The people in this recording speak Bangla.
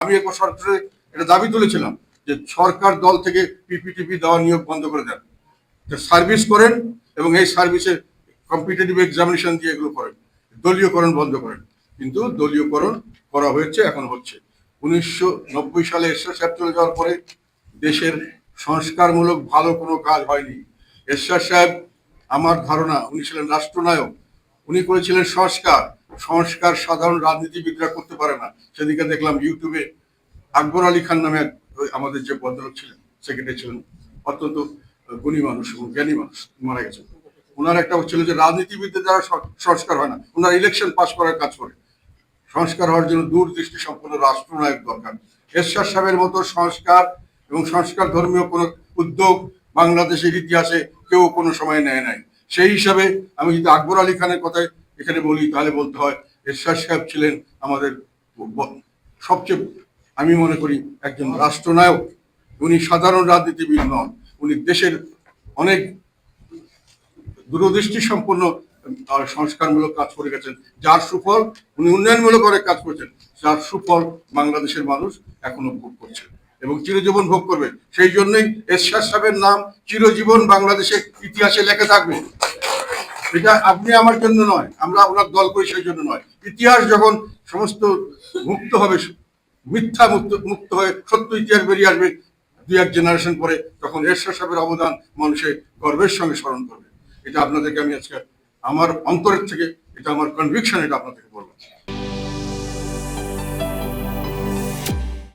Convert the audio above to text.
আমি একবার সরকারে এটা দাবি তুলেছিলাম যে সরকার দল থেকে পিপিটিপি দেওয়া নিয়োগ বন্ধ করে দেন, সার্ভিস করেন এবং এই সার্ভিসে কম্পিটিটিভ এক্সামিনেশন দিয়ে এগুলো করেন, দলীয়করণ বন্ধ করেন। কিন্তু দলীয়করণ করা হয়েছে, এখন হচ্ছে। 1990 সালে এরশাদ সাহেব চলে যাওয়ার পরে দেশের সংস্কারমূলক ভালো কোনো কাজ হয়নি। এরশাদ সাহেব, আমার ধারণা, উনি ছিলেন রাষ্ট্রনায়ক, উনি করেছিলেন সংস্কার। সংস্কার সাধারণ রাজনীতিবিদরা করতে পারে না। সেদিকে দেখলাম ইউটিউবে আকবর আলী খান নামে আমাদের যে ভদ্রলোক ছিলেন, সেক্রেটারি ছিলেন, অত্যন্ত গুণী মানুষ এবং জ্ঞানী মানুষ, মারা গেছেন। ওনার একটা হচ্ছিল যে রাজনীতিবিদদের দ্বারা সংস্কার হয় না, ওনার ইলেকশন পাস করার কাজ করে। সংস্কার হওয়ার জন্য দূরদৃষ্টি সম্পন্ন রাষ্ট্রনায়ক দরকার। এরশাদ সাহেবের মতো সংস্কার এবং সংস্কার ধর্মীয় কোনো উদ্যোগ বাংলাদেশের ইতিহাসে কেউ কোনো সময় নেয় নাই। সেই হিসাবে আমি যদি আকবর আলী খানের কথায় এখানে বলি, তাহলে বলতে হয় এরশাদ সাহেব ছিলেন আমাদের সবচেয়ে, আমি মনে করি, একজন রাষ্ট্রনায়ক। উনি সাধারণ রাজনীতিবিদ নন, উনি দেশের অনেক দূরদৃষ্টি সম্পন্ন সংস্কারমূলক কাজ করে গেছেন, যার সুফল, উনি উন্নয়নমূলক অনেক কাজ করেছেন, যার সুফল বাংলাদেশের মানুষ এখনো ভোগ করছে এবং চিরজীবন ভোগ করবে। সেই জন্যই এরশাদ সাহেবের নাম চিরজীবন বাংলাদেশের ইতিহাসে লেখা থাকবে। এটা আপনি আমার জন্য নয়, আমরা ওনার দল করি সেই জন্য নয়। ইতিহাস যখন সমস্ত মুক্ত হবে, মিথ্যা মুক্ত হয়ে সত্য ইতিহাস বেরিয়ে আসবে 2-1 জেনারেশন পরে, তখন এরশাদ সাহেবের অবদান মানুষের গর্বের সঙ্গে স্মরণ করবে। এটা আপনাদেরকে আমি আজকে আমার অন্তরের থেকে, এটা আমার কনভিকশন, এটা আপনাদেরকে বললাম।